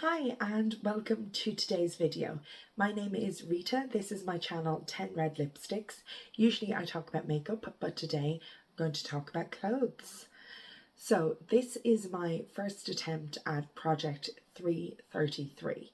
Hi and welcome to today's video. My name is Rita. This is my channel 10 Red Lipsticks. Usually I talk about makeup, but today I'm going to talk about clothes. So this is my first attempt at project 333.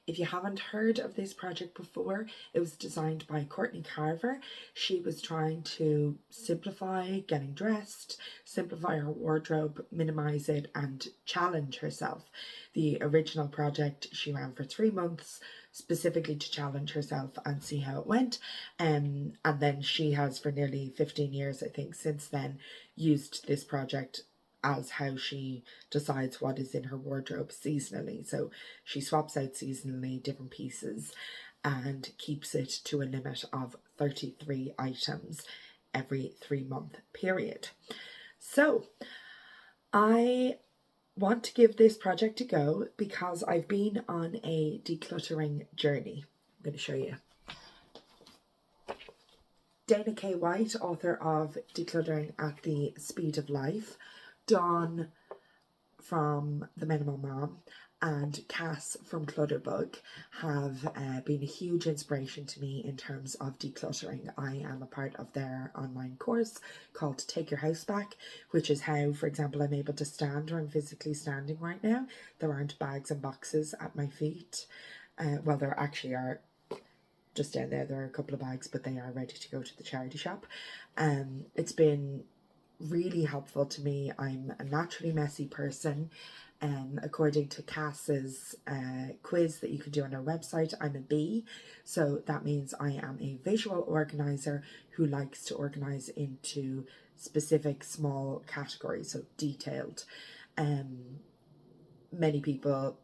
If you haven't heard of this project before, it was designed by Courtney Carver. She was trying to simplify getting dressed, simplify her wardrobe, minimize it, and challenge herself. The original project she ran for 3 months, specifically to challenge herself and see how it went. And then she has, for nearly 15 years, I think, since then, used this project as how she decides what is in her wardrobe seasonally. So she swaps out seasonally different pieces and keeps it to a limit of 33 items every 3-month period. So I want to give this project a go because I've been on a decluttering journey. I'm going to show you. Dana K. White, author of Decluttering at the Speed of Life, Dawn from The Minimal Mom, and Cass from Clutterbug have been a huge inspiration to me in terms of decluttering. I am a part of their online course called Take Your House Back, which is how, for example, I'm able to stand where I'm physically standing right now. There aren't bags and boxes at my feet. Well, there actually are. Just down there are a couple of bags, but they are ready to go to the charity shop. It's been really helpful to me. I'm a naturally messy person. According to Cass's quiz that you can do on our website, I'm a B. So that means I am a visual organizer who likes to organize into specific small categories, so detailed. Many people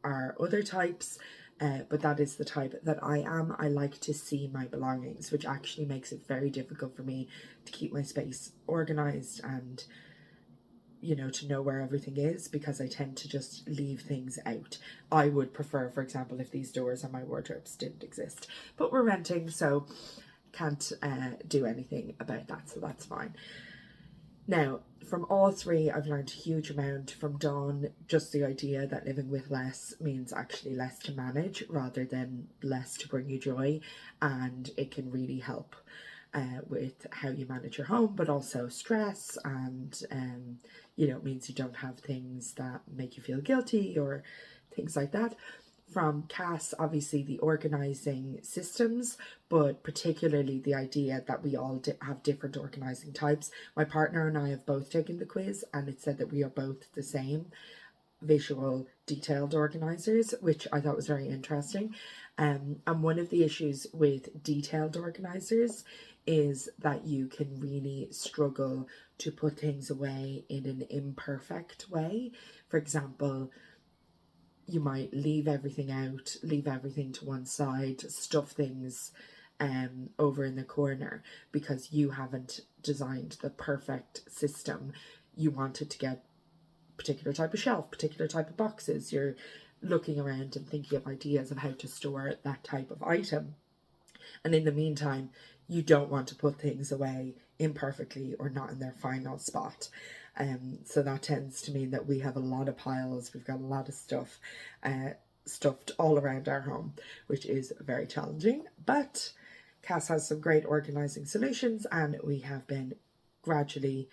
are other types, but that is the type that I am. I like to see my belongings, which actually makes it very difficult for me to keep my space organized and, you know, to know where everything is, because I tend to just leave things out. I would prefer, for example, if these doors on my wardrobes didn't exist, but we're renting, so can't do anything about that, so that's fine. Now, from all three, I've learned a huge amount. From Dawn, just the idea that living with less means actually less to manage rather than less to bring you joy, and it can really help with how you manage your home, but also stress, and you know, it means you don't have things that make you feel guilty or things like that. From Cass, obviously the organising systems, but particularly the idea that we all have different organising types. My partner and I have both taken the quiz, and it said that we are both the same visual detailed organisers, which I thought was very interesting. And one of the issues with detailed organisers is that you can really struggle to put things away in an imperfect way. For example, you might leave everything out, leave everything to one side, stuff things over in the corner because you haven't designed the perfect system. You wanted to get particular type of shelf, particular type of boxes. You're looking around and thinking of ideas of how to store that type of item. And in the meantime, you don't want to put things away imperfectly or not in their final spot. So that tends to mean that we have a lot of piles. We've got a lot of stuff stuffed all around our home, which is very challenging. But Cass has some great organising solutions, and we have been gradually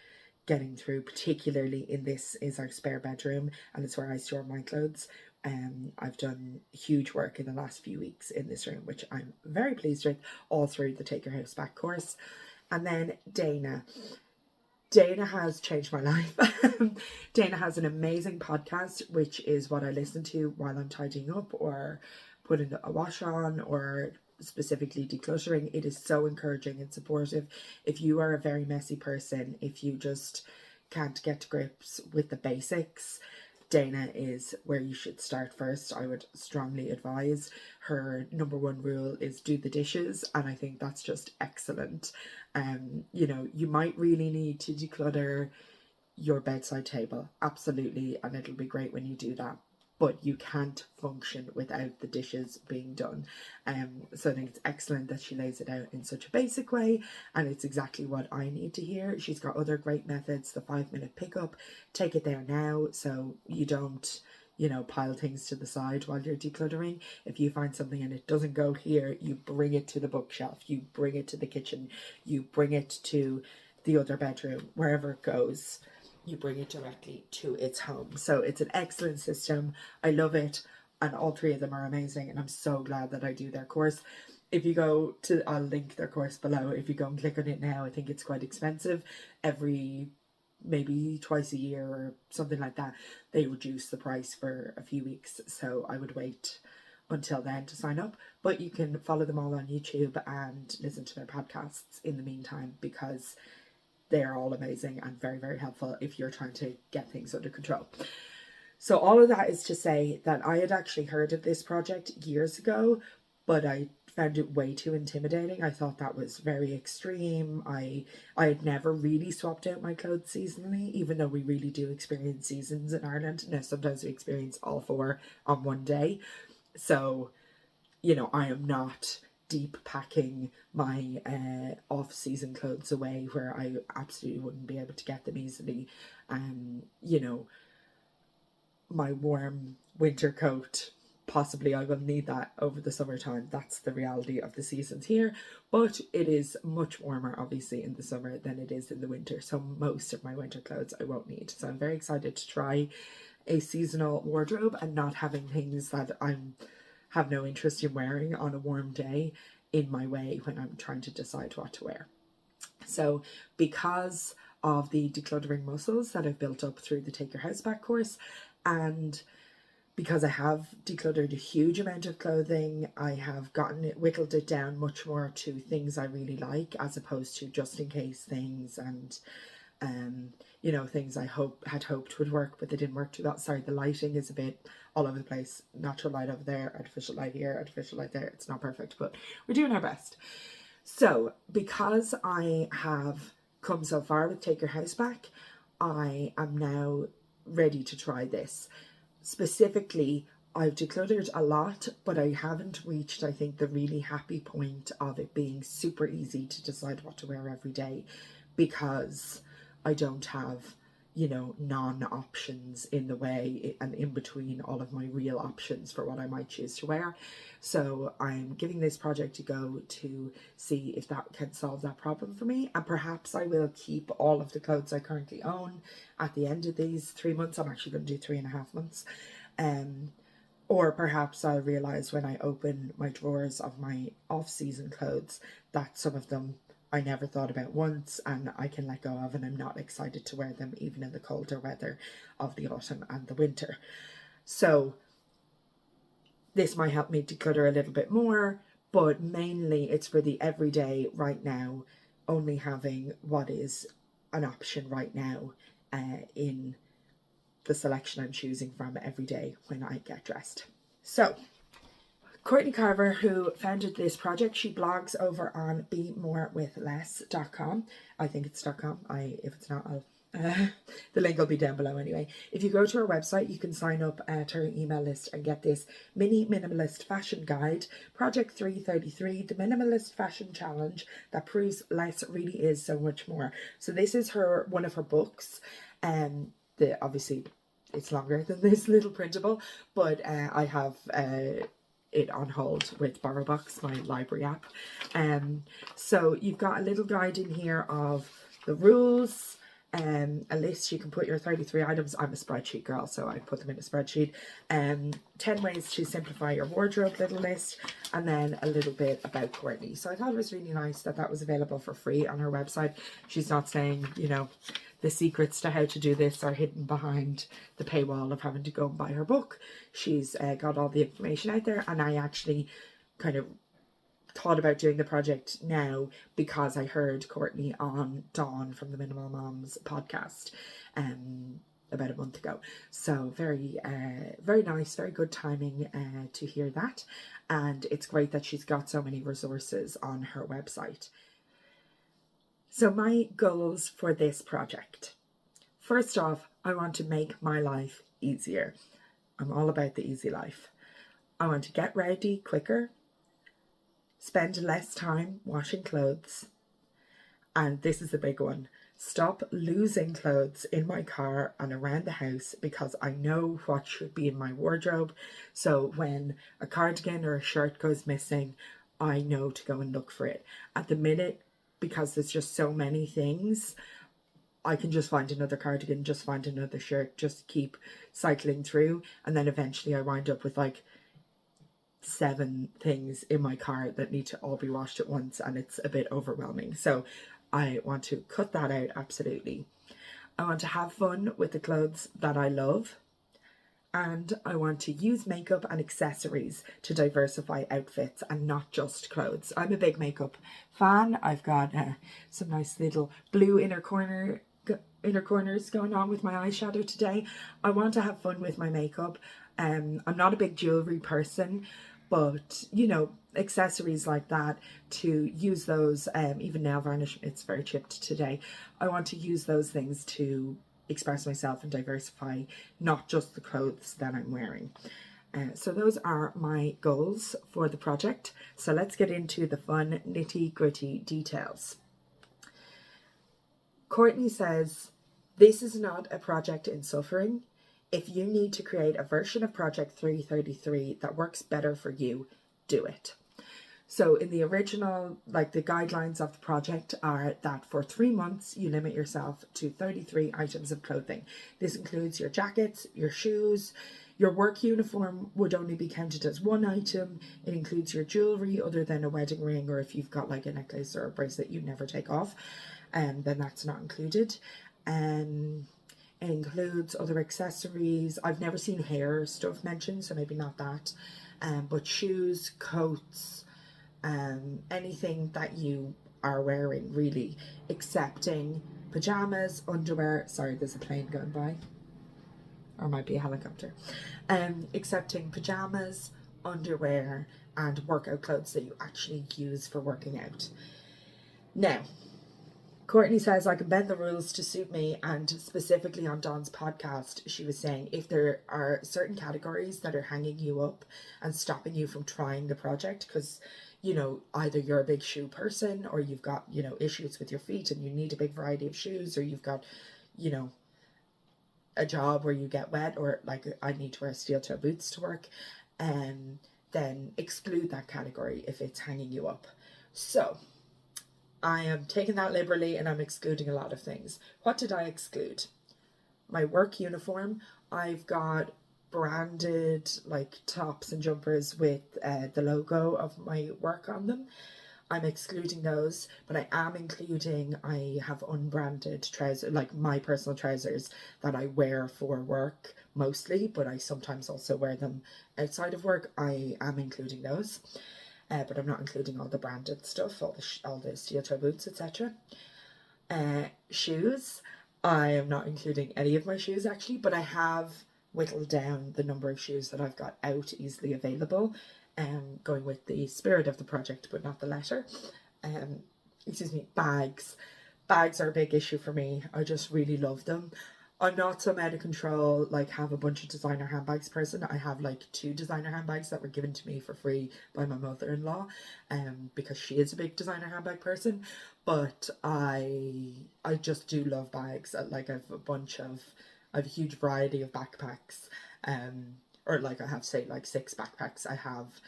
getting through. Particularly in this is our spare bedroom, and it's where I store my clothes. I've done huge work in the last few weeks in this room, which I'm very pleased with, all through the Take Your House Back course. And then Dana has changed my life. Dana has an amazing podcast, which is what I listen to while I'm tidying up or putting a wash on or specifically decluttering. It is so encouraging and supportive. If you are a very messy person, if you just can't get to grips with the basics, Dana is where you should start first. I would strongly advise. Her number one rule is do the dishes, and I think that's just excellent. You know, you might really need to declutter your bedside table, absolutely, and it'll be great when you do that. But you can't function without the dishes being done. So I think it's excellent that she lays it out in such a basic way, and it's exactly what I need to hear. She's got other great methods, the 5-minute pickup, take it there now, so you don't, pile things to the side while you're decluttering. If you find something and it doesn't go here, you bring it to the bookshelf, you bring it to the kitchen, you bring it to the other bedroom, wherever it goes, you bring it directly to its home. So it's an excellent system. I love it. And all three of them are amazing. And I'm so glad that I do their course. If you go to, I'll link their course below. If you go and click on it now, I think it's quite expensive. Maybe twice a year or something like that, they reduce the price for a few weeks. So I would wait until then to sign up. But you can follow them all on YouTube and listen to their podcasts in the meantime, because they're all amazing and very, very helpful if you're trying to get things under control. So all of that is to say that I had actually heard of this project years ago, but I found it way too intimidating. I thought that was very extreme. I had never really swapped out my clothes seasonally, even though we really do experience seasons in Ireland. Now, sometimes we experience all four on one day. So, I am not deep packing my off-season clothes away where I absolutely wouldn't be able to get them easily. My warm winter coat, possibly I will need that over the summertime. That's the reality of the seasons here, but it is much warmer obviously in the summer than it is in the winter, so most of my winter clothes I won't need. So I'm very excited to try a seasonal wardrobe and not having things that I have no interest in wearing on a warm day in my way when I'm trying to decide what to wear. So because of the decluttering muscles that I've built up through the Take Your House Back course, and because I have decluttered a huge amount of clothing, I have whittled it down much more to things I really like, as opposed to just in case things and things I had hoped would work, but they didn't work too well. Sorry, the lighting is a bit all over the place. Natural light over there, artificial light here, artificial light there. It's not perfect, but we're doing our best. So because I have come so far with Take Your House Back, I am now ready to try this. Specifically, I've decluttered a lot, but I haven't reached, I think, the really happy point of it being super easy to decide what to wear every day, because I don't have, non-options in the way and in between all of my real options for what I might choose to wear. So I'm giving this project a go to see if that can solve that problem for me. And perhaps I will keep all of the clothes I currently own at the end of these 3 months. I'm actually going to do 3.5 months. Or perhaps I'll realise when I open my drawers of my off-season clothes that some of them I never thought about once and I can let go of, and I'm not excited to wear them even in the colder weather of the autumn and the winter. So this might help me declutter a little bit more, but mainly it's for the everyday right now, only having what is an option right now in the selection I'm choosing from every day when I get dressed. So Courtney Carver, who founded this project, she blogs over on BeMoreWithLess.com. I think it's .com. If it's not, I'll the link will be down below anyway. If you go to her website, you can sign up to her email list and get this mini minimalist fashion guide, Project 333, the minimalist fashion challenge that proves less really is so much more. So this is one of her books, obviously it's longer than this little printable, but I have it on hold with BorrowBox, my library app. So you've got a little guide in here of the rules, a list. You can put your 33 items. I'm a spreadsheet girl, so I put them in a spreadsheet. 10 ways to simplify your wardrobe little list, and then a little bit about Courtney. So I thought it was really nice that that was available for free on her website. She's not saying, the secrets to how to do this are hidden behind the paywall of having to go and buy her book. She's got all the information out there, and I actually kind of thought about doing the project now because I heard Courtney on Dawn from the Minimal Moms podcast about a month ago. So very nice, very good timing to hear that. And it's great that she's got so many resources on her website. So my goals for this project. First off, I want to make my life easier. I'm all about the easy life. I want to get ready quicker, spend less time washing clothes, and this is the big one, Stop losing clothes in my car and around the house because I know what should be in my wardrobe. So when a cardigan or a shirt goes missing, I know to go and look for it. At the minute, because there's just so many things, I can just find another cardigan, just find another shirt, just keep cycling through. And then eventually I wind up with like 7 things in my car that need to all be washed at once, and it's a bit overwhelming. So I want to cut that out, absolutely. I want to have fun with the clothes that I love, and I want to use makeup and accessories to diversify outfits and not just clothes. I'm a big makeup fan. I've got some nice little blue inner corners going on with my eyeshadow today. I want to have fun with my makeup. I'm not a big jewelry person, but you know, accessories like that, to use those, even nail varnish, it's very chipped today. I want to use those things to express myself and diversify, not just the clothes that I'm wearing. So those are my goals for the project. So let's get into the fun nitty gritty details. Courtney says, this is not a project in suffering. If you need to create a version of Project 333 that works better for you, do it. So in the original, like the guidelines of the project are that for 3 months, you limit yourself to 33 items of clothing. This includes your jackets, your shoes, your work uniform would only be counted as 1 item. It includes your jewelry other than a wedding ring, or if you've got like a necklace or a bracelet you never take off, then that's not included. It includes other accessories. I've never seen hair stuff mentioned, so maybe not that. But shoes, coats, anything that you are wearing, really, excepting pajamas, underwear. Sorry, there's a plane going by, or might be a helicopter. Excepting pajamas, underwear, and workout clothes that you actually use for working out. Now, Courtney says, I can bend the rules to suit me, and specifically on Dawn's podcast, she was saying if there are certain categories that are hanging you up and stopping you from trying the project, because, you know, either you're a big shoe person, or you've got, you know, issues with your feet and you need a big variety of shoes, or you've got, you know, a job where you get wet, or like I need to wear steel toe boots to work, then exclude that category if it's hanging you up. So I am taking that liberally and I'm excluding a lot of things. What did I exclude? My work uniform. I've got branded like tops and jumpers with the logo of my work on them. I'm excluding those, but I am including, I have unbranded trousers, like my personal trousers that I wear for work mostly, but I sometimes also wear them outside of work. I am including those. But I'm not including all the branded stuff, all the steel toe boots, etc. Shoes, I am not including any of my shoes actually, but I have whittled down the number of shoes that I've got out easily available, going with the spirit of the project, but not the letter. Bags. Bags are a big issue for me. I just really love them. I'm not some out of control, like have a bunch of designer handbags person. I have like 2 designer handbags that were given to me for free by my mother-in-law, because she is a big designer handbag person. But I just do love bags. Like I have a huge variety of backpacks, or like I have say like 6 backpacks. I have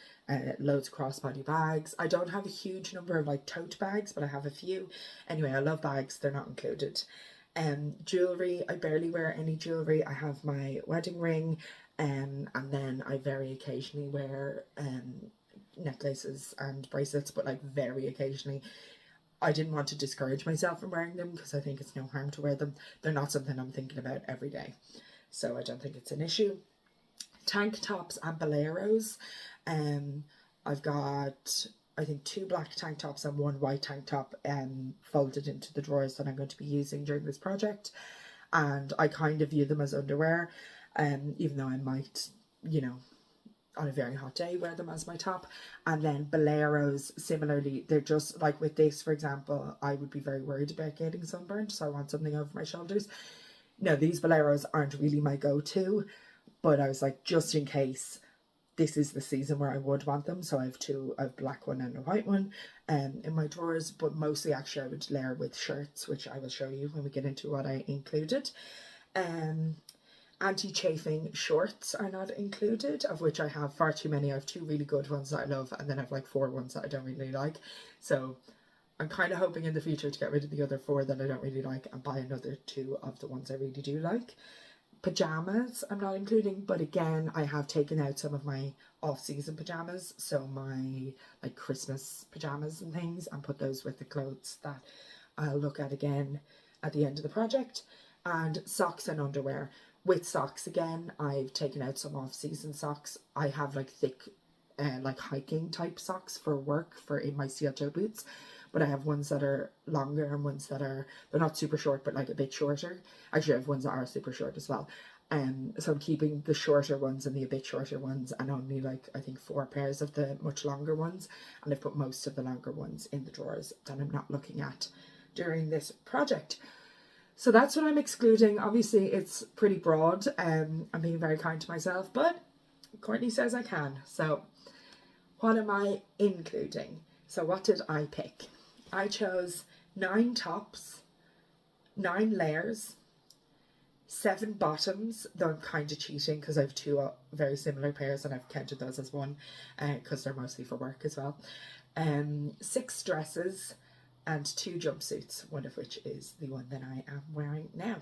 loads of crossbody bags. I don't have a huge number of like tote bags, but I have a few. Anyway, I love bags. They're not included. Jewelry, I barely wear any jewelry. I have my wedding ring, and then I very occasionally wear necklaces and bracelets, but like very occasionally. I didn't want to discourage myself from wearing them because I think it's no harm to wear them. They're not something I'm thinking about every day, so I don't think it's an issue. Tank tops and boleros. I've got, I think, 2 black tank tops and 1 white tank top folded into the drawers that I'm going to be using during this project, and I kind of view them as underwear, even though I might, you know, on a very hot day wear them as my top. And then boleros, similarly, they're just like with this, for example, I would be very worried about getting sunburned, so I want something over my shoulders. No, these boleros aren't really my go-to, but I was like, just in case, this is the season where I would want them. So I have two, a black one and a white one in my drawers, but mostly actually I would layer with shirts, which I will show you when we get into what I included. Anti-chafing shorts are not included, of which I have far too many. I have two really good ones that I love, and then I have like 4 ones that I don't really like. So I'm kind of hoping in the future to get rid of the other 4 that I don't really like and buy another 2 of the ones I really do like. Pajamas I'm not including, but again, I have taken out some of my off-season pajamas, so my like Christmas pajamas and things, and put those with the clothes that I'll look at again at the end of the project. And socks and underwear. With socks again, I've taken out some off-season socks. I have like thick like hiking type socks for work, for in my steel toe boots, but I have ones that are longer and ones that are, they're not super short but like a bit shorter. Actually I have ones that are super short as well. So I'm keeping the shorter ones and the a bit shorter ones, and only like I think 4 pairs of the much longer ones, and I've put most of the longer ones in the drawers that I'm not looking at during this project. So that's what I'm excluding. Obviously it's pretty broad. I'm being very kind to myself, but Courtney says I can. So what am I including? So what did I pick? I chose 9 tops, 9 layers, 7 bottoms, though I'm kind of cheating because I have 2 very similar pairs and I've counted those as one because they're mostly for work as well. 6 dresses and 2 jumpsuits, one of which is the one that I am wearing now.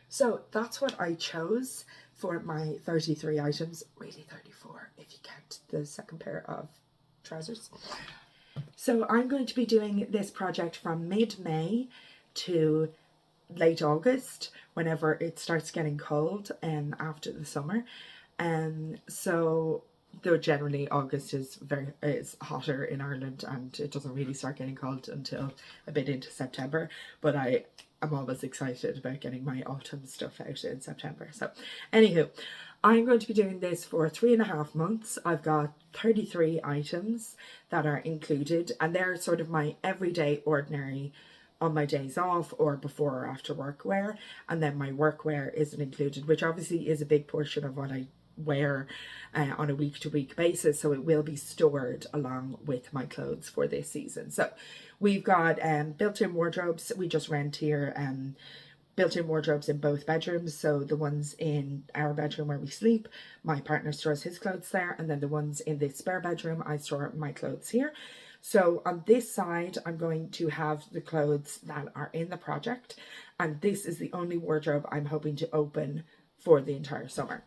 So that's what I chose for my 33 items, really 34 if you count the second pair of trousers. So I'm going to be doing this project from mid-May to late August, whenever it starts getting cold after the summer. So though generally August is hotter in Ireland and it doesn't really start getting cold until a bit into September, but I'm always excited about getting my autumn stuff out in September. So anywho, I'm going to be doing this for 3.5 months. I've got 33 items that are included, and they're sort of my everyday ordinary on my days off or before or after work wear, and then my work wear isn't included, which obviously is a big portion of what I wear on a week-to-week basis, so it will be stored along with my clothes for this season. So we've got built-in wardrobes. We just rent here built-in wardrobes in both bedrooms. So the ones in our bedroom where we sleep, my partner stores his clothes there, and then the ones in the spare bedroom, I store my clothes here. So on this side, I'm going to have the clothes that are in the project, and this is the only wardrobe I'm hoping to open for the entire summer.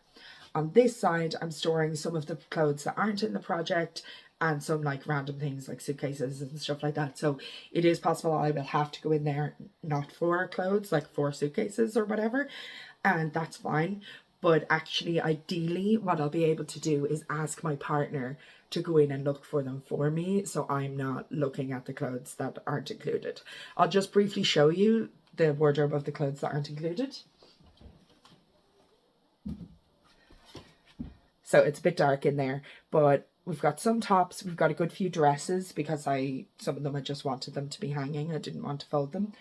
On this side, I'm storing some of the clothes that aren't in the project and some like random things like suitcases and stuff like that. So it is possible I will have to go in there not for clothes, like for suitcases or whatever, and that's fine. But actually, ideally, what I'll be able to do is ask my partner to go in and look for them for me, so I'm not looking at the clothes that aren't included. I'll just briefly show you the wardrobe of the clothes that aren't included. So it's a bit dark in there, but we've got some tops, we've got a good few dresses because some of them I just wanted them to be hanging. I didn't want to fold them.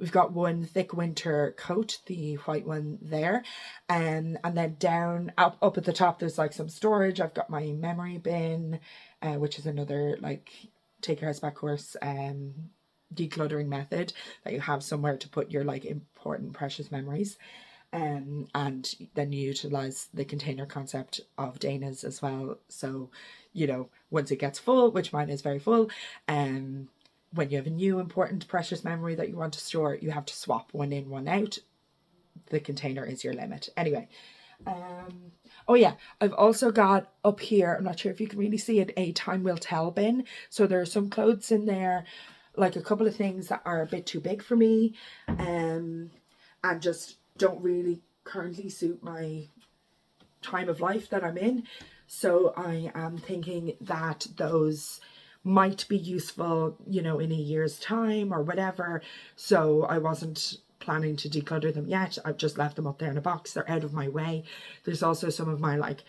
We've got one thick winter coat, the white one there, and then down up at the top there's like some storage. I've got my memory bin, which is another like take your house back course decluttering method that you have somewhere to put your like important precious memories. And then you utilize the container concept of Dana's as well. So, you know, once it gets full, which mine is very full, when you have a new important precious memory that you want to store, you have to swap one in, one out. The container is your limit. Anyway, oh yeah, I've also got up here, I'm not sure if you can really see it, a time will tell bin. So there are some clothes in there, like a couple of things that are a bit too big for me, and just don't really currently suit my time of life that I'm in. So I am thinking that those might be useful, you know, in a year's time or whatever. So I wasn't planning to declutter them yet. I've just left them up there in a box. They're out of my way. There's also some of my like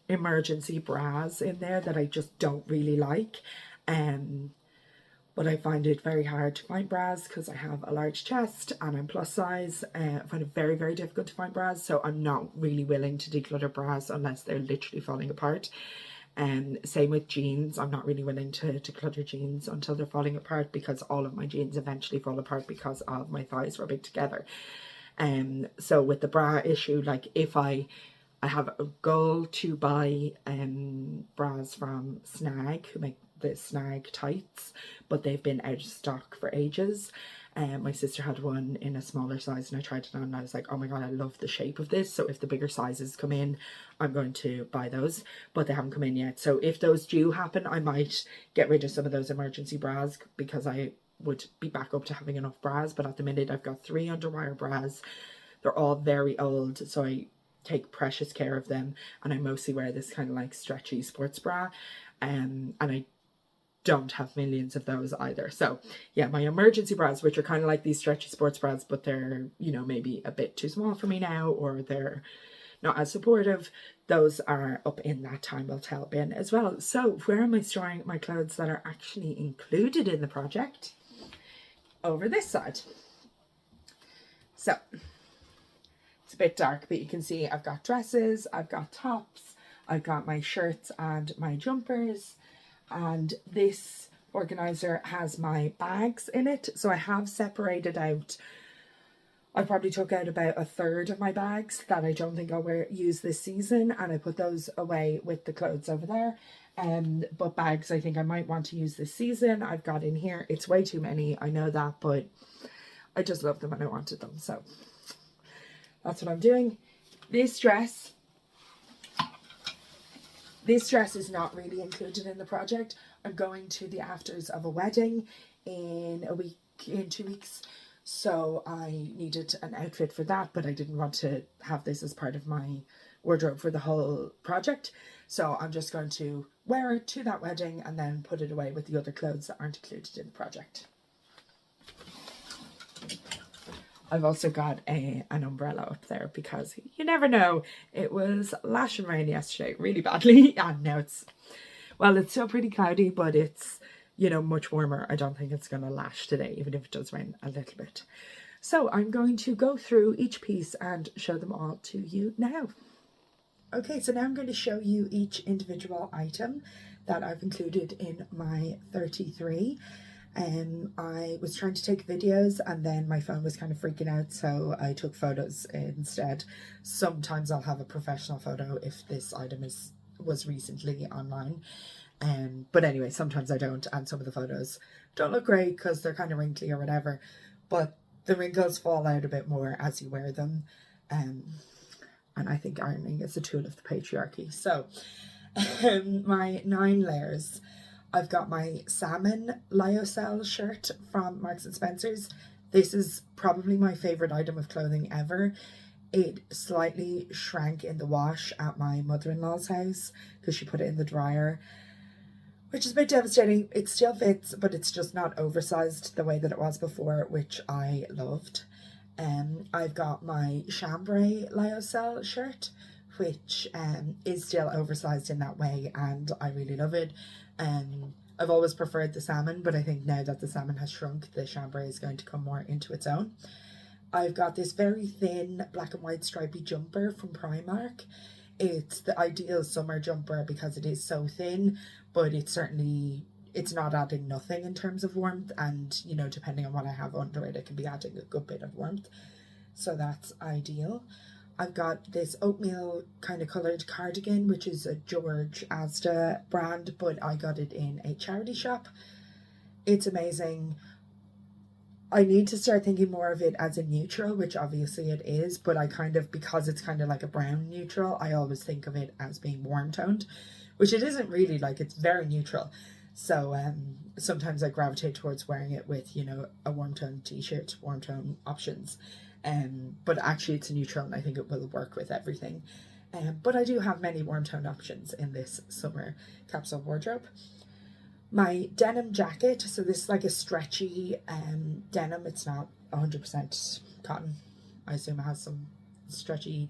emergency bras in there that I just don't really like. but I find it very hard to find bras because I have a large chest and I'm plus size. I find it very, very difficult to find bras, so I'm not really willing to declutter bras unless they're literally falling apart. Same with jeans. I'm not really willing to declutter jeans until they're falling apart, because all of my jeans eventually fall apart because of my thighs rubbing together. So with the bra issue, like if I have a goal to buy bras from Snag, who make the Snag tights, but they've been out of stock for ages. My sister had one in a smaller size and I tried it on and I was like, oh my god, I love the shape of this. So if the bigger sizes come in, I'm going to buy those, but they haven't come in yet. So if those do happen, I might get rid of some of those emergency bras, because I would be back up to having enough bras. But at the minute I've got 3 underwire bras. They're all very old, so I take precious care of them, and I mostly wear this kind of like stretchy sports bra, and I don't have millions of those either. So yeah, my emergency bras, which are kind of like these stretchy sports bras, but they're, you know, maybe a bit too small for me now, or they're not as supportive, those are up in that time will tell bin as well. So where am I storing my clothes that are actually included in the project? Over this side. So it's a bit dark, but you can see I've got dresses, I've got tops, I've got my shirts and my jumpers, and this organizer has my bags in it. So I have separated out, I probably took out about a third of my bags that I don't think I'll use this season, and I put those away with the clothes over there. But bags I think I might want to use this season, I've got in here. It's way too many, I know that, but I just love them and I wanted them, so that's what I'm doing. This dress is not really included in the project. I'm going to the afters of a wedding in 2 weeks. So I needed an outfit for that, but I didn't want to have this as part of my wardrobe for the whole project. So I'm just going to wear it to that wedding and then put it away with the other clothes that aren't included in the project. I've also got an umbrella up there because you never know. It was lashing rain yesterday really badly, and now it's still pretty cloudy, but it's, you know, much warmer. I don't think it's going to lash today, even if it does rain a little bit. So I'm going to go through each piece and show them all to you now. Okay, so now I'm going to show you each individual item that I've included in my 33. I was trying to take videos and then my phone was kind of freaking out, so I took photos instead. Sometimes I'll have a professional photo if this item was recently online. But anyway, sometimes I don't, and some of the photos don't look great because they're kind of wrinkly or whatever, but the wrinkles fall out a bit more as you wear them. And I think ironing is a tool of the patriarchy. So my 9 layers. I've got my salmon lyocell shirt from Marks and Spencer's. This is probably my favourite item of clothing ever. It slightly shrank in the wash at my mother-in-law's house because she put it in the dryer, which is a bit devastating. It still fits, but it's just not oversized the way that it was before, which I loved. I've got my chambray lyocell shirt, which is still oversized in that way, and I really love it. I've always preferred the salmon, but I think now that the salmon has shrunk, the chambray is going to come more into its own. I've got this very thin black and white stripy jumper from Primark. It's the ideal summer jumper because it is so thin, but it's not adding nothing in terms of warmth, and you know, depending on what I have under it, it can be adding a good bit of warmth, so that's ideal. I've got this oatmeal kind of coloured cardigan, which is a George Asda brand, but I got it in a charity shop. It's amazing. I need to start thinking more of it as a neutral, which obviously it is, but because it's kind of like a brown neutral, I always think of it as being warm toned, which it isn't really. Like, it's very neutral. So sometimes I gravitate towards wearing it with, you know, a warm tone t-shirt, warm tone options. But actually it's a neutral and I think it will work with everything. But I do have many warm tone options in this summer capsule wardrobe. My denim jacket, so this is like a stretchy denim. It's not 100% cotton. I assume it has some stretchy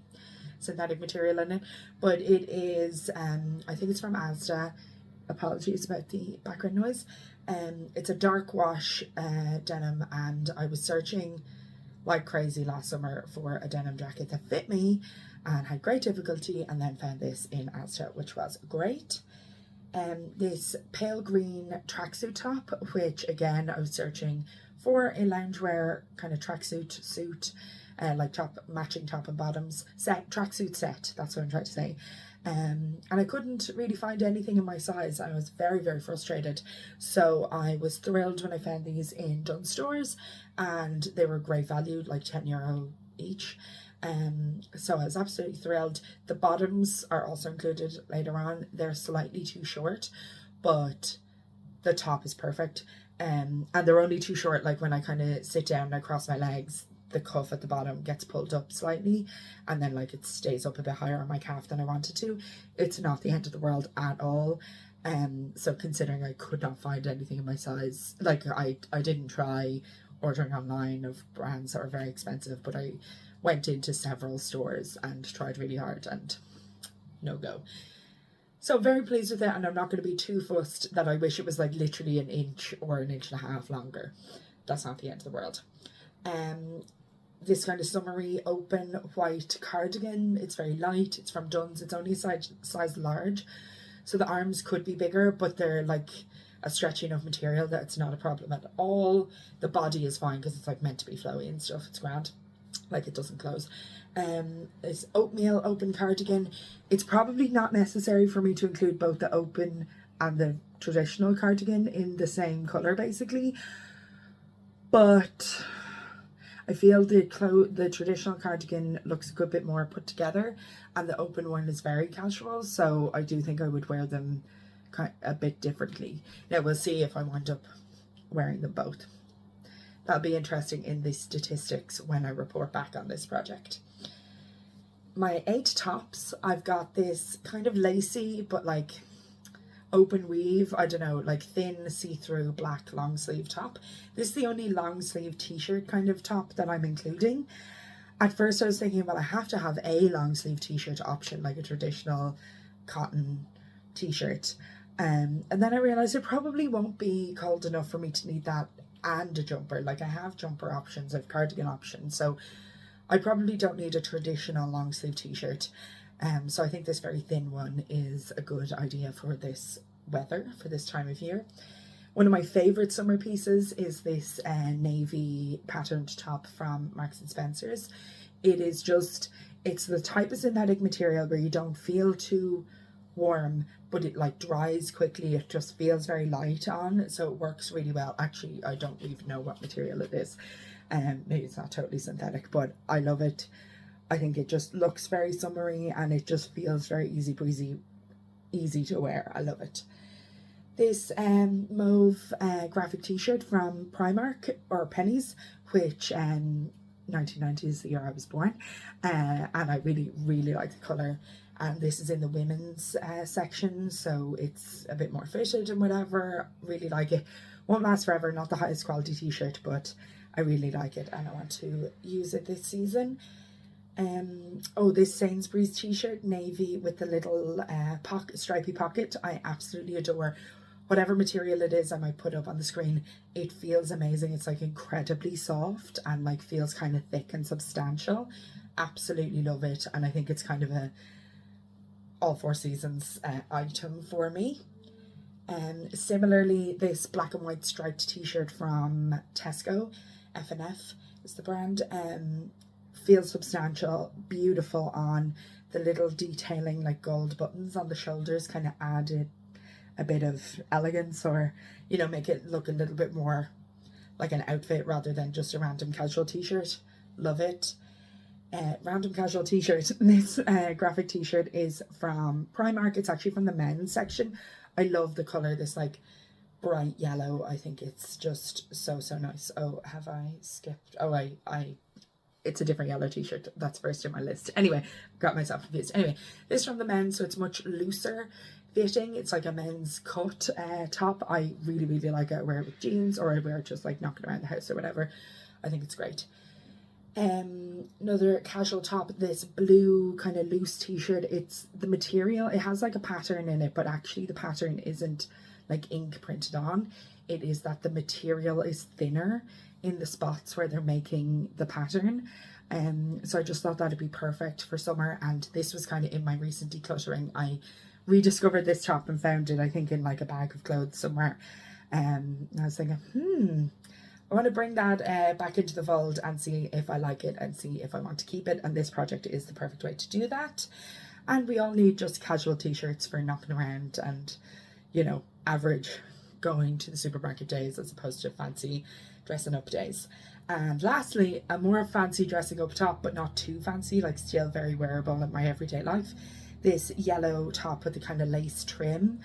synthetic material in it, but it is, I think it's from Asda. apologies about the background noise. It's a dark wash denim, and I was searching like crazy last summer for a denim jacket that fit me and had great difficulty, and then found this in Asda, which was great. This pale green tracksuit top, which again I was searching for a loungewear kind of tracksuit suit, like matching top and bottoms set, tracksuit set, that's what I'm trying to say. And I couldn't really find anything in my size. I was very, very frustrated. So I was thrilled when I found these in Dunnes Stores, and they were great value, like €10 each. So I was absolutely thrilled. The bottoms are also included later on. They're slightly too short, but the top is perfect. And they're only too short, like when I kind of sit down and I cross my legs, the cuff at the bottom gets pulled up slightly, and then like it stays up a bit higher on my calf than I wanted to. It's not the end of the world at all. So considering I could not find anything in my size, like I didn't try ordering online of brands that were very expensive, but I went into several stores and tried really hard, and no go. So very pleased with it, and I'm not going to be too fussed that I wish it was like literally an inch or an inch and a half longer. That's not the end of the world. This kind of summery open white cardigan. It's very light. It's from Dunnes. It's only a size large, so the arms could be bigger, but they're like a stretchy enough material that it's not a problem at all. The body is fine because it's like meant to be flowy and stuff. It's grand, like it doesn't close. This oatmeal open cardigan. It's probably not necessary for me to include both the open and the traditional cardigan in the same colour basically, but I feel the traditional cardigan looks a good bit more put together, and the open one is very casual, so I do think I would wear them a bit differently. Now we'll see if I wind up wearing them both. That'll be interesting in the statistics when I report back on this project. My 8 tops, I've got this kind of lacy but like open weave, I don't know, like thin see-through black long sleeve top. This is the only long sleeve t-shirt kind of top that I'm including. At first I was thinking, well, I have to have a long sleeve t-shirt option, like a traditional cotton t-shirt, and then I realized it probably won't be cold enough for me to need that and a jumper. Like I have jumper options, I have cardigan options, so I probably don't need a traditional long sleeve t-shirt. So I think this very thin one is a good idea for this weather, for this time of year. One of my favourite summer pieces is this navy patterned top from Marks and Spencer's. It's the type of synthetic material where you don't feel too warm, but it like dries quickly. It just feels very light on, so it works really well. Actually, I don't even know what material it is. Maybe it's not totally synthetic, but I love it. I think it just looks very summery, and it just feels very easy breezy, easy to wear. I love it. This mauve graphic t-shirt from Primark or Pennies, which 1990 is the year I was born, and I really, really like the colour. And this is in the women's section, so it's a bit more fitted and whatever. Really like it. Won't last forever, not the highest quality t-shirt, but I really like it and I want to use it this season. This Sainsbury's t-shirt, navy with the little stripy pocket, I absolutely adore. Whatever material it is I might put up on the screen, it feels amazing. It's like incredibly soft and like feels kind of thick and substantial. Absolutely love it, and I think it's kind of a all 4 seasons item for me. Similarly, this black and white striped t-shirt from Tesco, F&F is the brand, feels substantial, beautiful on. The little detailing like gold buttons on the shoulders kind of added a bit of elegance, or make it look a little bit more like an outfit rather than just a random casual t-shirt. Love it. Random casual t-shirt. This graphic t-shirt is from Primark. It's actually from the men's section. I love the colour, this like bright yellow. I think it's just so nice. Oh, have I skipped? Oh, it's a different yellow t-shirt that's first in my list. Anyway, got myself confused. Anyway, this is from the men's, so it's much looser fitting. It's like a men's cut top. I really, really like it. I wear it with jeans, or I wear it just like knocking around the house or whatever. I think it's great. Another casual top, this blue kind of loose t-shirt. It's the material, it has like a pattern in it, but actually the pattern isn't like ink printed on. It is that the material is thinner in the spots where they're making the pattern. So I just thought that'd be perfect for summer, and this was kind of in my recent decluttering. I rediscovered this top and found it, I think, in like a bag of clothes somewhere. And I was thinking, I want to bring that back into the fold and see if I like it and see if I want to keep it. And this project is the perfect way to do that. And we all need just casual t-shirts for knocking around and, you know, average going to the supermarket days as opposed to fancy dressing up days. And lastly, a more fancy dressing up top, but not too fancy, like still very wearable in my everyday life. This yellow top with the kind of lace trim,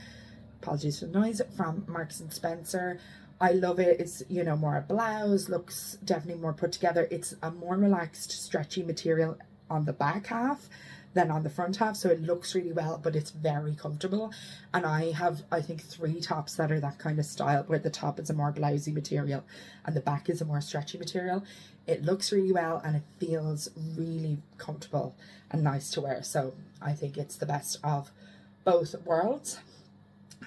apologies for the noise, from Marks and Spencer. I love it. It's, you know, more a blouse, looks definitely more put together. It's a more relaxed, stretchy material on the back half than on the front half, so it looks really well, but it's very comfortable. And I have, I think, 3 tops that are that kind of style, where the top is a more blousy material and the back is a more stretchy material. It looks really well and it feels really comfortable and nice to wear, so I think it's the best of both worlds.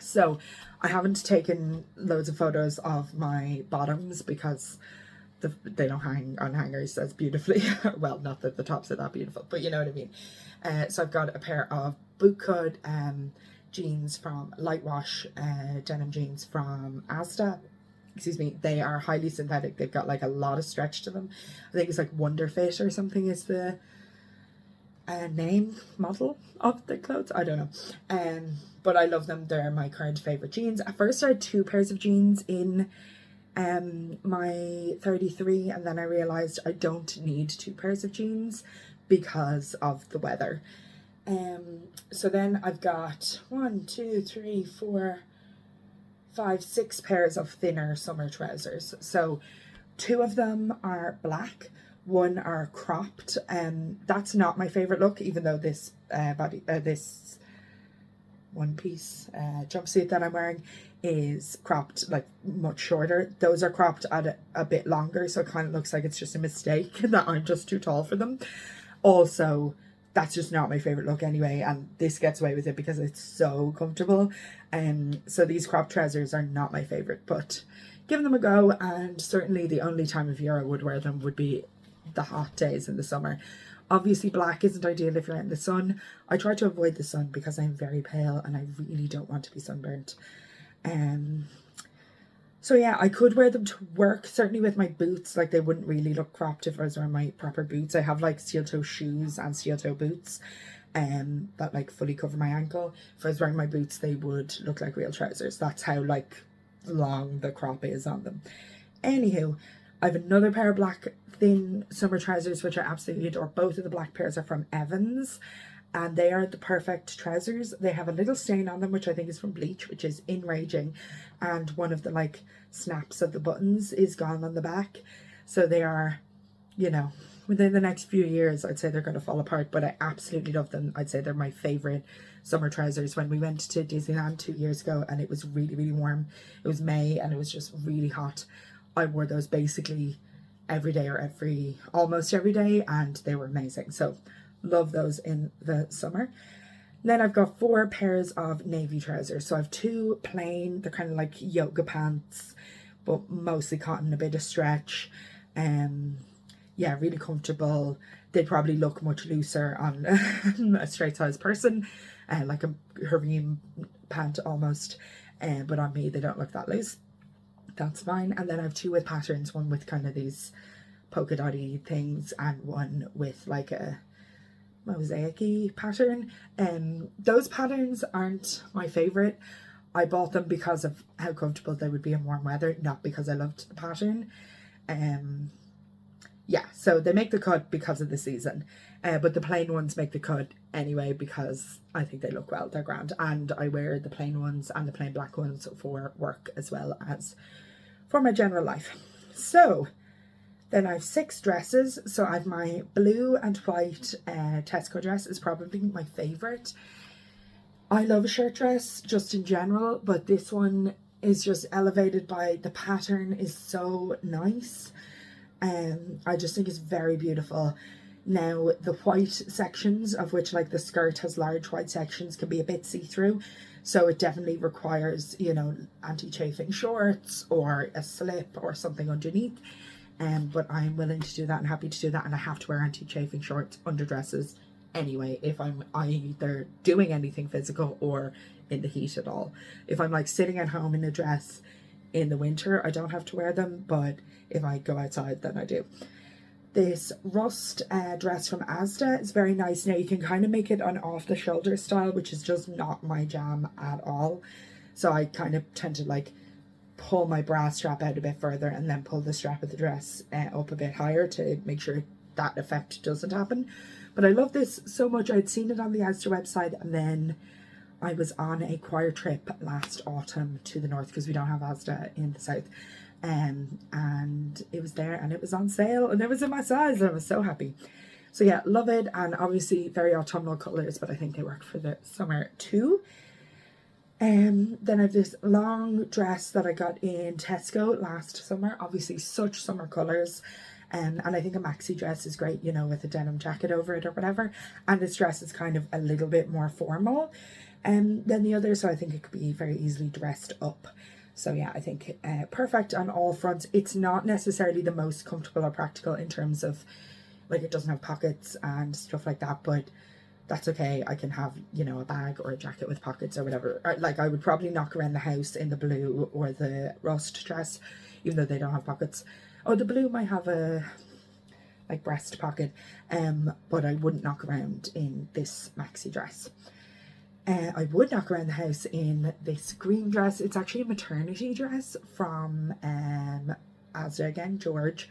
So I haven't taken loads of photos of my bottoms because they don't hang on hangers as beautifully. Well, not that the tops are that beautiful, but you know what I mean. So I've got a pair of bootcut jeans from Lightwash, denim jeans from Asda. Excuse me, they are highly synthetic. They've got like a lot of stretch to them. I think it's like Wonder Fit or something is the name model of the clothes. I don't know. But I love them. They're my current favorite jeans. At first I had 2 pairs of jeans in my 33, and then I realized I don't need 2 pairs of jeans because of the weather. So then I've got 1, 2, 3, 4, 5, 6 pairs of thinner summer trousers. So 2 of them are black, 1 are cropped. That's not my favorite look, even though this this one piece jumpsuit that I'm wearing is cropped like much shorter. Those are cropped at a bit longer, so it kind of looks like it's just a mistake that I'm just too tall for them. Also, that's just not my favorite look anyway, and this gets away with it because it's so comfortable. So these crop trousers are not my favorite, but give them a go, and certainly the only time of year I would wear them would be the hot days in the summer. Obviously black isn't ideal if you're out in the sun. I try to avoid the sun because I'm very pale and I really don't want to be sunburnt. So yeah, I could wear them to work, certainly with my boots. Like, they wouldn't really look cropped if I was wearing my proper boots. I have like steel toe shoes and steel toe boots that like fully cover my ankle. If I was wearing my boots, they would look like real trousers. That's how like long the crop is on them. Anywho, I have another pair of black thin summer trousers which I absolutely adore. Both of the black pairs are from Evans, and they are the perfect trousers. They have a little stain on them, which I think is from bleach, which is enraging, and one of the like snaps of the buttons is gone on the back. So they are, you know, within the next few years I'd say they're going to fall apart, but I absolutely love them. I'd say they're my favorite summer trousers. When we went to Disneyland 2 years ago and it was really, really warm, it was May and it was just really hot, I wore those basically every day or almost every day, and they were amazing. So love those in the summer. Then I've got 4 pairs of navy trousers. So I have 2 plain, they're kind of like yoga pants, but mostly cotton, a bit of stretch. Yeah, really comfortable. They probably look much looser on a straight size person, like a harem pant almost. But on me, they don't look that loose. That's fine. And then I have 2 with patterns, one with kind of these polka dotty things and one with like a mosaic-y pattern. Those patterns aren't my favorite. I bought them because of how comfortable they would be in warm weather, not because I loved the pattern. Yeah, so they make the cut because of the season, but the plain ones make the cut anyway because I think they look well. They're grand, and I wear the plain ones and the plain black ones for work as well as for my general life. So then I have 6 dresses. So I have my blue and white Tesco dress is probably my favourite. I love a shirt dress just in general, but this one is just elevated by the pattern is so nice. I just think it's very beautiful. Now, the white sections, of which like the skirt has large white sections, can be a bit see-through. So it definitely requires, you know, anti-chafing shorts or a slip or something underneath. But I'm willing to do that and happy to do that. And I have to wear anti-chafing shorts under dresses anyway if I'm either doing anything physical or in the heat at all. If I'm like sitting at home in a dress in the winter, I don't have to wear them, but if I go outside, then I do. This rust dress from Asda is very nice. Now you can kind of make it an off the shoulder style, which is just not my jam at all. So I kind of tend to like pull my bra strap out a bit further and then pull the strap of the dress up a bit higher to make sure that effect doesn't happen. But I love this so much. I'd seen it on the Asda website, and then I was on a choir trip last autumn to the north because we don't have Asda in the south. And it was there and it was on sale and it was in my size and I was so happy. So yeah, love it. And obviously very autumnal colours, but I think they work for the summer too. Then I have this long dress that I got in Tesco last summer. Obviously such summer colours. And I think a maxi dress is great, you know, with a denim jacket over it or whatever. And this dress is kind of a little bit more formal than the other, so I think it could be very easily dressed up. So yeah, I think perfect on all fronts. It's not necessarily the most comfortable or practical in terms of, like, it doesn't have pockets and stuff like that, but that's okay. I can have, you know, a bag or a jacket with pockets or whatever. Like, I would probably knock around the house in the blue or the rust dress, even though they don't have pockets. Oh, the blue might have a like breast pocket, but I wouldn't knock around in this maxi dress. I would knock around the house in this green dress. It's actually a maternity dress from Asda again, George.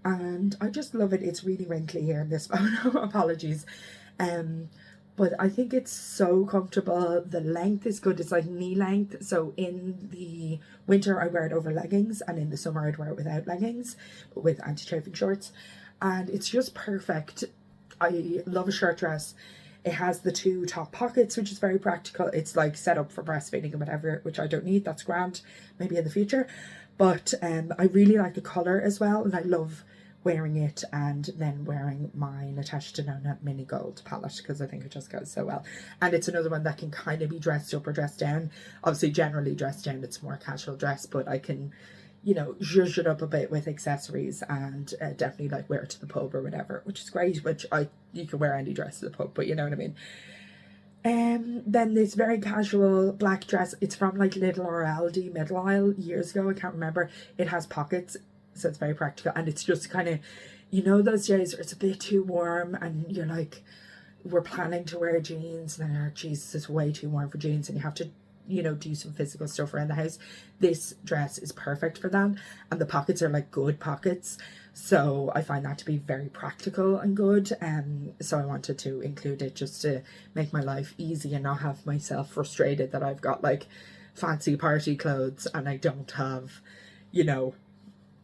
And I just love it. It's really wrinkly here in this photo. Apologies. But I think it's so comfortable. The length is good. It's like knee length. So in the winter, I wear it over leggings. And in the summer, I'd wear it without leggings, but with anti-chafing shorts. And it's just perfect. I love a shirt dress. It has the two top pockets, which is very practical. It's like set up for breastfeeding and whatever, which I don't need. That's grand, maybe in the future. But I really like the colour as well, and I love wearing it and then wearing my Natasha Denona mini gold palette because I think it just goes so well. And it's another one that can kind of be dressed up or dressed down. Obviously, generally dressed down, it's more casual dress, but I can, you know, zhuzh it up a bit with accessories and definitely like wear it to the pub or whatever, which is great. Which you can wear any dress to the pub, but you know what I mean. Then this very casual black dress. It's from like Lidl or Aldi middle aisle years ago. I can't remember. It has pockets, so it's very practical, and it's just kind of, you know, those days where it's a bit too warm and you're like, we're planning to wear jeans and then, oh, Jesus, it's way too warm for jeans and you have to, you know, do some physical stuff around the house. This dress is perfect for that, and the pockets are like good pockets, so I find that to be very practical and good. So I wanted to include it just to make my life easy and not have myself frustrated that I've got like fancy party clothes and I don't have, you know,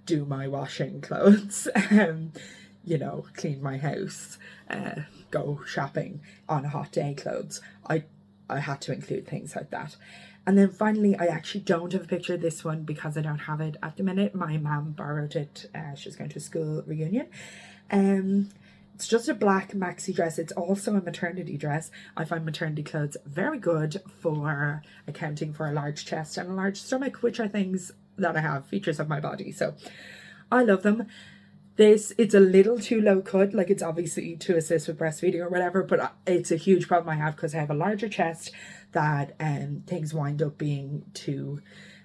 do my washing clothes, you know, clean my house, go shopping on a hot day clothes. I had to include things like that. And then finally, I actually don't have a picture of this one because I don't have it at the minute. My mum borrowed it. She's going to a school reunion. It's just a black maxi dress. It's also a maternity dress. I find maternity clothes very good for accounting for a large chest and a large stomach, which are things that I have, features of my body. So I love them. It's a little too low cut, like it's obviously to assist with breastfeeding or whatever, but it's a huge problem I have because I have a larger chest that things wind up being too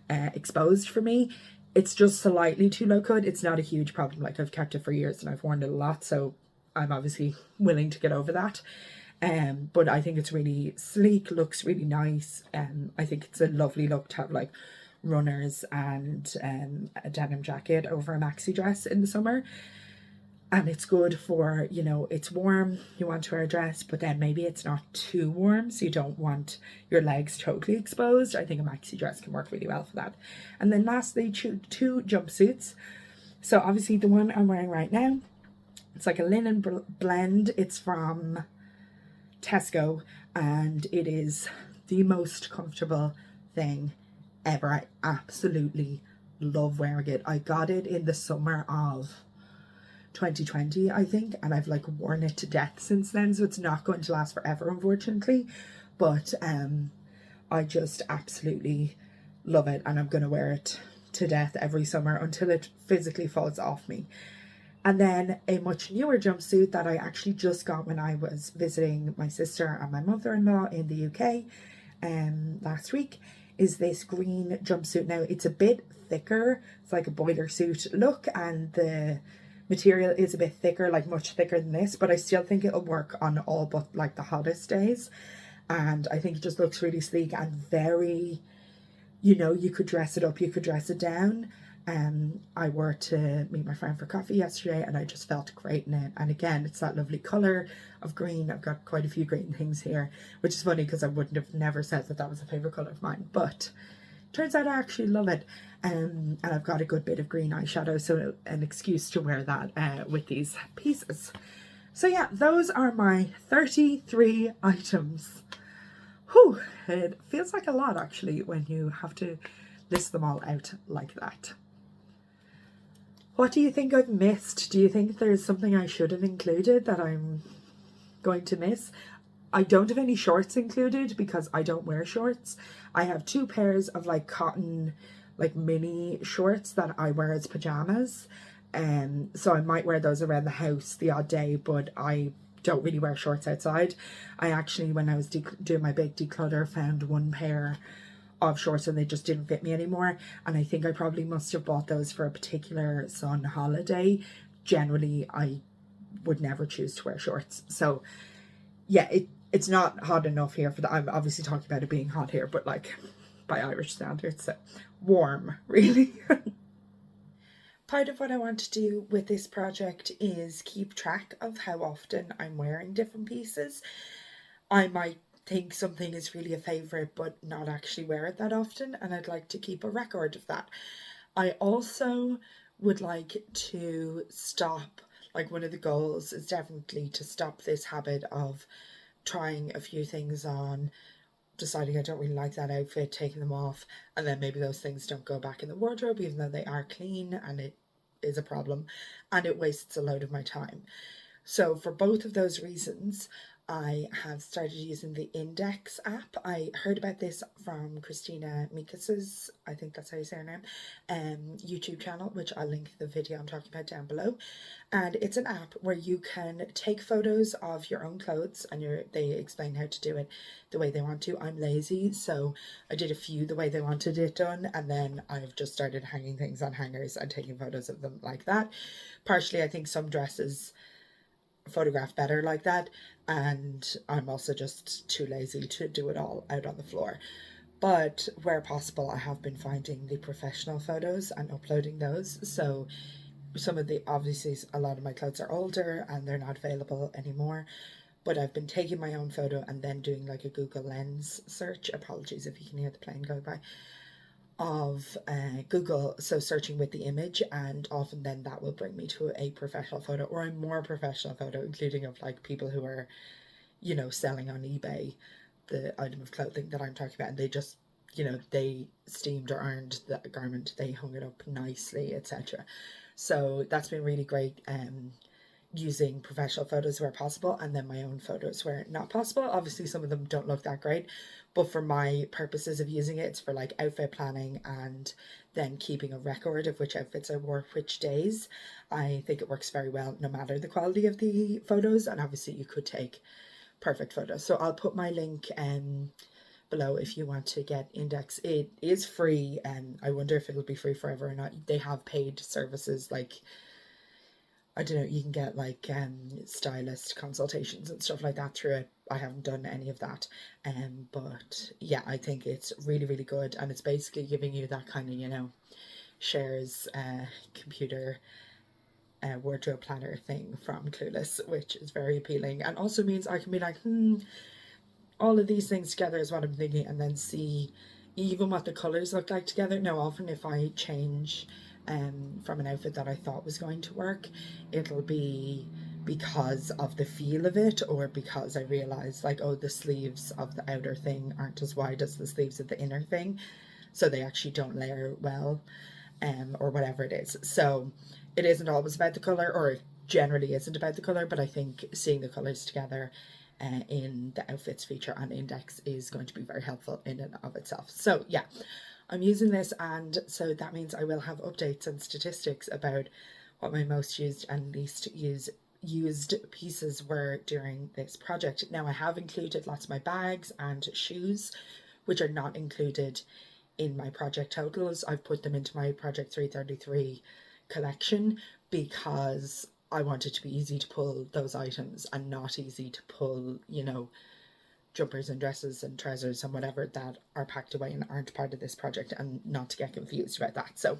exposed for me. It's just slightly too low cut. It's not a huge problem. Like, I've kept it for years and I've worn it a lot, so I'm obviously willing to get over that. But I think it's really sleek, looks really nice. I think it's a lovely look to have like runners and a denim jacket over a maxi dress in the summer. And it's good for, you know, it's warm, you want to wear a dress, but then maybe it's not too warm, so you don't want your legs totally exposed. I think a maxi dress can work really well for that. And then lastly, two jumpsuits. So obviously the one I'm wearing right now, it's like a linen blend. It's from Tesco and it is the most comfortable thing ever. I absolutely love wearing it. I got it in the summer of 2020, I think, and I've like worn it to death since then, so it's not going to last forever, unfortunately. But I just absolutely love it, and I'm going to wear it to death every summer until it physically falls off me. And then a much newer jumpsuit that I actually just got when I was visiting my sister and my mother-in-law in the UK last week is this green jumpsuit. Now it's a bit thicker, it's like a boiler suit look, and the material is a bit thicker, like much thicker than this, but I still think it'll work on all but like the hottest days. And I think it just looks really sleek and very, you know, you could dress it up, you could dress it down. I wore it to meet my friend for coffee yesterday and I just felt great in it. And again, it's that lovely colour of green. I've got quite a few green things here, which is funny because I wouldn't have never said that that was a favourite colour of mine, but turns out I actually love it. And I've got a good bit of green eyeshadow, so an excuse to wear that with these pieces. So yeah, those are my 33 items. Whew, it feels like a lot actually when you have to list them all out like that. What do you think I've missed? Do you think there's something I should have included that I'm going to miss? I don't have any shorts included because I don't wear shorts. I have 2 pairs of like cotton, like mini shorts that I wear as pajamas. So I might wear those around the house the odd day, but I don't really wear shorts outside. I actually, when I was doing my big declutter, found 1 pair of shorts and they just didn't fit me anymore, and I think I probably must have bought those for a particular sun holiday. Generally I would never choose to wear shorts, so yeah, it's not hot enough here for that. I'm obviously talking about it being hot here, but like by Irish standards, so warm really. Part of what I want to do with this project is keep track of how often I'm wearing different pieces. I might think something is really a favourite but not actually wear it that often, and I'd like to keep a record of that. I also would like to stop, like one of the goals is definitely to stop this habit of trying a few things on, deciding I don't really like that outfit, taking them off, and then maybe those things don't go back in the wardrobe even though they are clean, and it is a problem and it wastes a load of my time. So for both of those reasons, I have started using the Index app. I heard about this from Christina Mikas's, I think that's how you say her name, YouTube channel, which I'll link the video I'm talking about down below. And it's an app where you can take photos of your own clothes, and they explain how to do it the way they want to. I'm lazy, so I did a few the way they wanted it done, and then I've just started hanging things on hangers and taking photos of them like that. Partially, I think some dresses photograph better like that, and I'm also just too lazy to do it all out on the floor. But where possible, I have been finding the professional photos and uploading those. So some of the, obviously a lot of my clothes are older and they're not available anymore, but I've been taking my own photo and then doing like a Google Lens search. Apologies if you can hear the plane going by. Of Google, so searching with the image, and often then that will bring me to a professional photo or a more professional photo, including of like people who are, you know, selling on eBay the item of clothing that I'm talking about, and they just, you know, they steamed or ironed the garment, they hung it up nicely, etc. So that's been really great, using professional photos where possible, and then my own photos where not possible. Obviously some of them don't look that great, but for my purposes of using it, it's for like outfit planning and then keeping a record of which outfits I wore which days. I think it works very well no matter the quality of the photos, and obviously you could take perfect photos. So I'll put my link below if you want to get Index. It is free, and I wonder if it'll be free forever or not. They have paid services, like I don't know, you can get like stylist consultations and stuff like that through it. I haven't done any of that, but yeah, I think it's really, really good, and it's basically giving you that kind of, you know, shares computer wardrobe planner thing from Clueless, which is very appealing, and also means I can be like, all of these things together is what I'm thinking, and then see even what the colours look like together. Now often if I change from an outfit that I thought was going to work, it'll be because of the feel of it, or because I realise like, oh, the sleeves of the outer thing aren't as wide as the sleeves of the inner thing, so they actually don't layer well, or whatever it is. So it isn't always about the colour, or generally isn't about the colour, but I think seeing the colours together in the outfits feature and index is going to be very helpful in and of itself. So yeah, I'm using this, and so that means I will have updates and statistics about what my most used and least used pieces were during this project. Now I have included lots of my bags and shoes, which are not included in my project totals. I've put them into my project 333 collection because I want it to be easy to pull those items and not easy to pull, you know, jumpers and dresses and trousers and whatever that are packed away and aren't part of this project, and not to get confused about that. So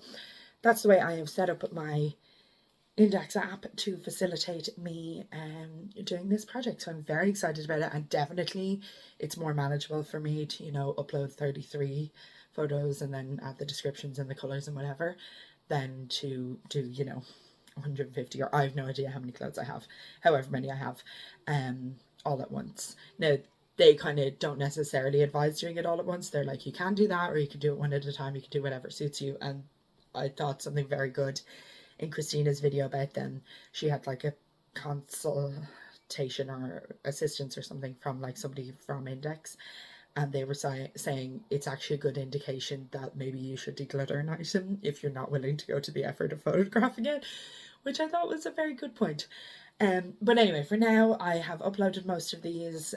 that's the way I have set up my index app to facilitate me doing this project. So I'm very excited about it, and definitely it's more manageable for me to, you know, upload 33 photos and then add the descriptions and the colours and whatever, than to do, you know, 150, or I have no idea how many clothes I have, however many I have, all at once. Now they kind of don't necessarily advise doing it all at once. They're like, you can do that, or you can do it one at a time, you can do whatever suits you. And I thought something very good in Christina's video about them. She had like a consultation or assistance or something from like somebody from Index, and they were saying it's actually a good indication that maybe you should declutter an item if you're not willing to go to the effort of photographing it, which I thought was a very good point. But anyway, for now I have uploaded most of these.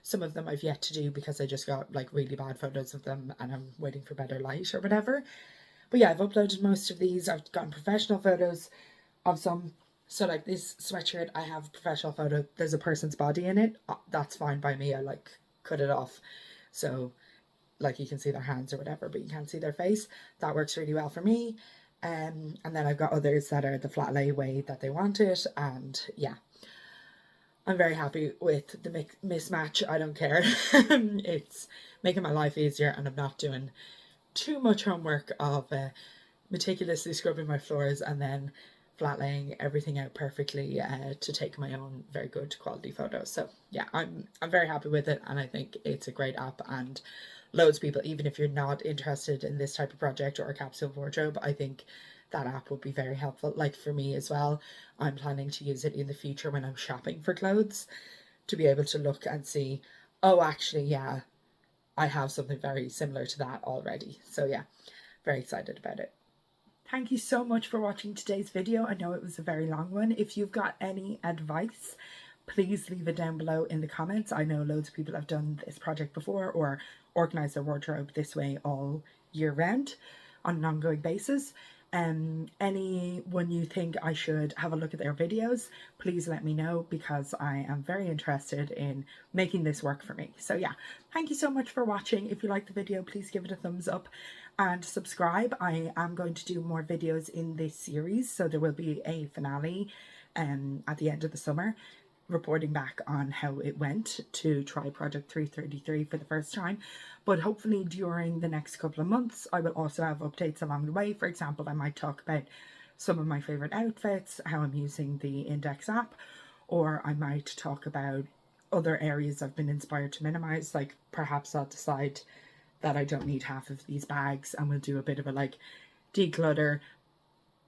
Some of them I've yet to do because I just got like really bad photos of them and I'm waiting for better light or whatever. But yeah, I've uploaded most of these. I've gotten professional photos of some. So like this sweatshirt, I have a professional photo. There's a person's body in it. That's fine by me. I like cut it off. So like you can see their hands or whatever, but you can't see their face. That works really well for me. And then I've got others that are the flat lay way that they want it. And yeah, I'm very happy with the mismatch. I don't care. It's making my life easier, and I'm not doing too much homework of meticulously scrubbing my floors and then flat laying everything out perfectly to take my own very good quality photos. So yeah, I'm very happy with it, and I think it's a great app, and loads of people, even if you're not interested in this type of project or a capsule wardrobe, I think that app would be very helpful. Like for me as well, I'm planning to use it in the future when I'm shopping for clothes, to be able to look and see, oh actually yeah, I have something very similar to that already. So yeah, very excited about it. Thank you so much for watching today's video. I know it was a very long one. If you've got any advice, please leave it down below in the comments. I know loads of people have done this project before or organised their wardrobe this way all year round on an ongoing basis. Anyone you think I should have a look at their videos, please let me know, because I am very interested in making this work for me. So yeah, thank you so much for watching. If you like the video, please give it a thumbs up and subscribe. I am going to do more videos in this series, so there will be a finale at the end of the summer, reporting back on how it went to try Project 333 for the first time. But hopefully during the next couple of months I will also have updates along the way. For example, I might talk about some of my favourite outfits, how I'm using the Index app, or I might talk about other areas I've been inspired to minimise. Like perhaps I'll decide that I don't need half of these bags and we'll do a bit of a like declutter,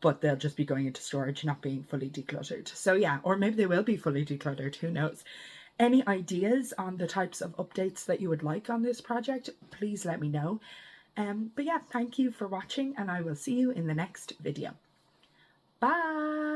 but they'll just be going into storage, not being fully decluttered. So yeah, or maybe they will be fully decluttered, who knows. Any ideas on the types of updates that you would like on this project, please let me know. But yeah, thank you for watching, and I will see you in the next video. Bye!